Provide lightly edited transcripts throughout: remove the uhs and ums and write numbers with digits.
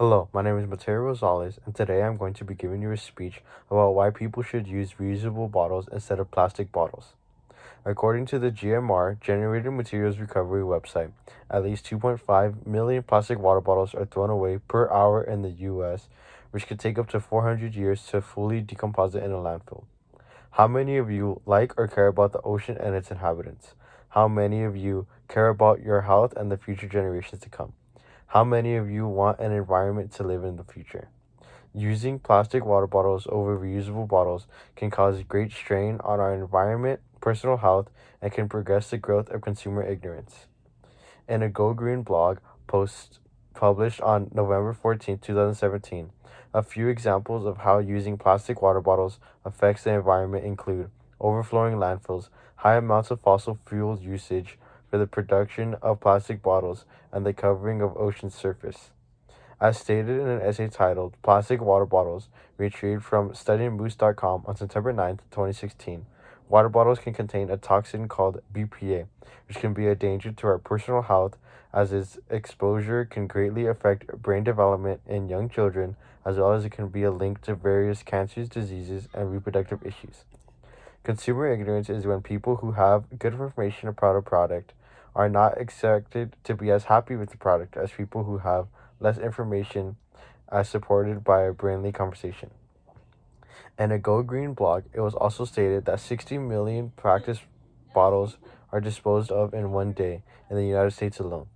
Hello, my name is Mateo Rosales, and today I'm going to be giving you a speech about why people should use reusable bottles instead of plastic bottles. According to the GMR, Generated Materials Recovery website, at least 2.5 million plastic water bottles are thrown away per hour in the US, which could take up to 400 years to fully decompose in a landfill. How many of you like or care about the ocean and its inhabitants? How many of you care about your health and the future generations to come? How many of you want an environment to live in the future? Using plastic water bottles over reusable bottles can cause great strain on our environment, personal health, and can progress the growth of consumer ignorance. In a Go Green blog post published on November 14, 2017, a few examples of how using plastic water bottles affects the environment include overflowing landfills, high amounts of fossil fuel usage for the production of plastic bottles, and the covering of ocean surface. As stated in an essay titled Plastic Water Bottles, retrieved from studyandmoose.com on September 9, 2016, water bottles can contain a toxin called BPA, which can be a danger to our personal health as its exposure can greatly affect brain development in young children, as well as it can be a link to various cancers, diseases, and reproductive issues. Consumer ignorance is when people who have good information about a product are not expected to be as happy with the product as people who have less information as supported by a brainly conversation. In a Go Green blog, it was also stated that 60 million practice bottles are disposed of in one day in the United States alone.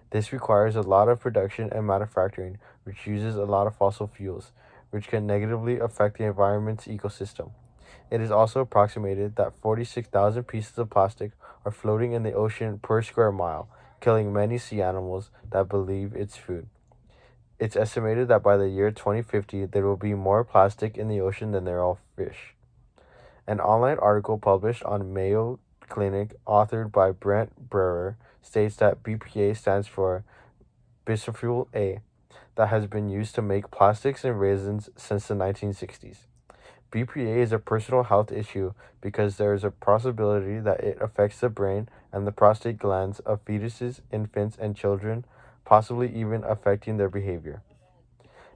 This requires a lot of production and manufacturing, which uses a lot of fossil fuels, which can negatively affect the environment's ecosystem. It is also approximated that 46,000 pieces of plastic are floating in the ocean per square mile, killing many sea animals that believe it's food. It's estimated that by the year 2050, there will be more plastic in the ocean than there are fish. An online article published on Mayo Clinic, authored by Brent Brewer, states that BPA stands for bisulfite A, that has been used to make plastics and resins since the 1960s. BPA is a personal health issue because there is a possibility that it affects the brain and the prostate glands of fetuses, infants, and children, possibly even affecting their behavior.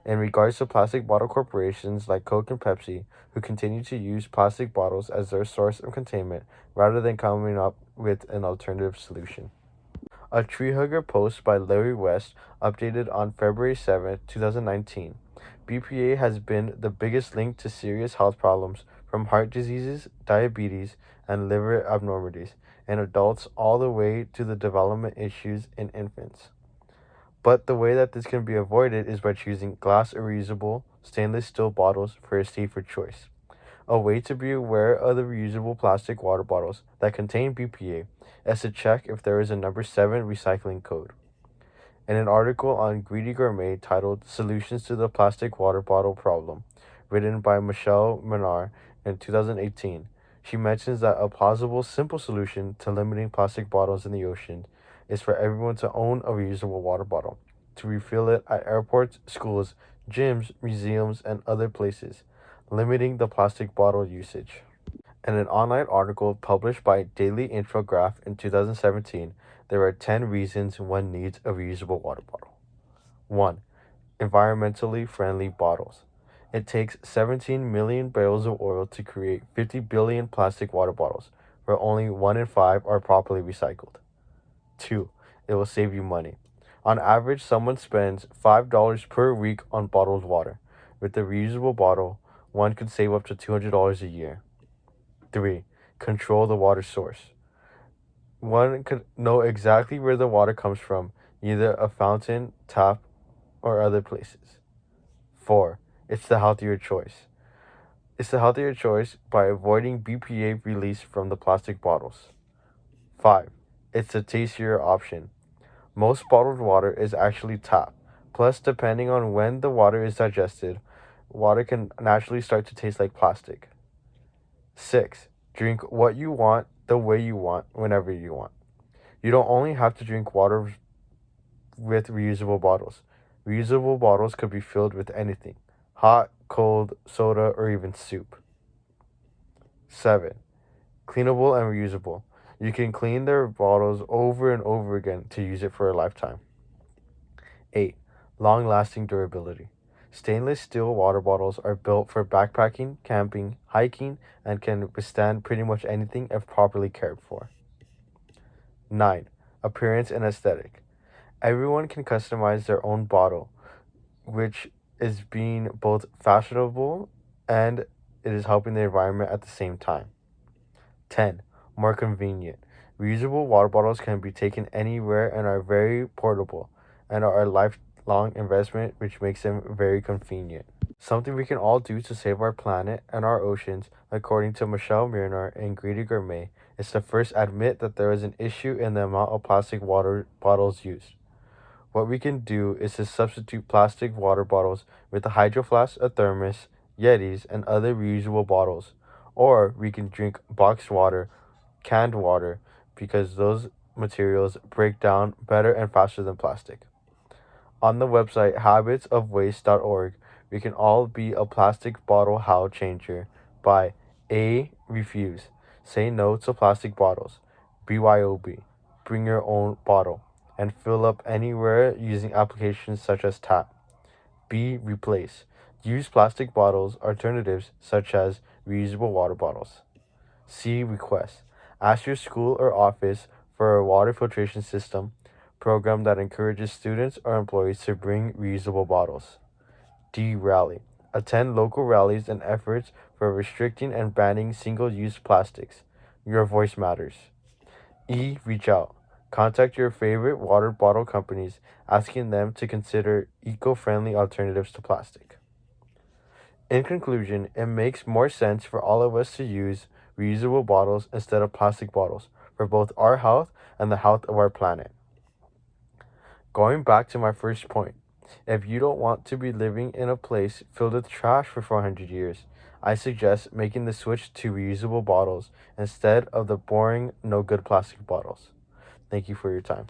In regards to plastic bottle corporations like Coke and Pepsi, who continue to use plastic bottles as their source of containment rather than coming up with an alternative solution. A tree hugger post by Larry West, updated on February 7, 2019. BPA has been the biggest link to serious health problems from heart diseases, diabetes, and liver abnormalities in adults all the way to the development issues in infants. But the way that this can be avoided is by choosing glass or reusable stainless steel bottles for a safer choice. A way to be aware of the reusable plastic water bottles that contain BPA is to check if there is a number 7 recycling code. In an article on Greedy Gourmet titled Solutions to the Plastic Water Bottle Problem, written by Michelle Menard in 2018, she mentions that a plausible, simple solution to limiting plastic bottles in the ocean is for everyone to own a reusable water bottle, to refill it at airports, schools, gyms, museums, and other places, limiting the plastic bottle usage. In an online article published by Daily Infograph in 2017, there are 10 reasons one needs a reusable water bottle. 1. Environmentally friendly bottles. It takes 17 million barrels of oil to create 50 billion plastic water bottles, where only 1 in 5 are properly recycled. 2. It will save you money. On average, someone spends $5 per week on bottled water. With a reusable bottle, one could save up to $200 a year. 3. Control the water source. One could know exactly where the water comes from, either a fountain, tap, or other places. 4. It's the healthier choice. It's the healthier choice by avoiding BPA release from the plastic bottles. 5. It's a tastier option. Most bottled water is actually tap. Plus, depending on when the water is digested, water can naturally start to taste like plastic. 6. Drink what you want, the way you want, whenever you want. You don't only have to drink water with reusable bottles. Reusable bottles could be filled with anything: hot, cold, soda, or even soup. 7. Cleanable and reusable. You can clean their bottles over and over again to use it for a lifetime. 8. Long-lasting durability. Stainless steel water bottles are built for backpacking, camping, hiking, and can withstand pretty much anything if properly cared for. 9. Appearance and aesthetic. Everyone can customize their own bottle, which is being both fashionable and it is helping the environment at the same time. 10. More convenient. Reusable water bottles can be taken anywhere and are very portable and are a lifelong investment, which makes them very convenient. Something we can all do to save our planet and our oceans, according to Michelle Mirnar and Greedy Gourmet, is to first admit that there is an issue in the amount of plastic water bottles used. What we can do is to substitute plastic water bottles with a hydro flask, a thermos, Yetis, and other reusable bottles. Or we can drink boxed water, canned water, because those materials break down better and faster than plastic. On the website habitsofwaste.org, we can all be a plastic bottle how changer by A. Refuse. Say no to plastic bottles. BYOB. Bring your own bottle and fill up anywhere using applications such as Tap. B. Replace. Use plastic bottles alternatives such as reusable water bottles. C. Request. Ask your school or office for a water filtration system program that encourages students or employees to bring reusable bottles. D. Rally. Attend local rallies and efforts for restricting and banning single-use plastics. Your voice matters. E. Reach out. Contact your favorite water bottle companies, asking them to consider eco-friendly alternatives to plastic. In conclusion, it makes more sense for all of us to use reusable bottles instead of plastic bottles for both our health and the health of our planet. Going back to my first point, if you don't want to be living in a place filled with trash for 400 years, I suggest making the switch to reusable bottles instead of the boring, no good plastic bottles. Thank you for your time.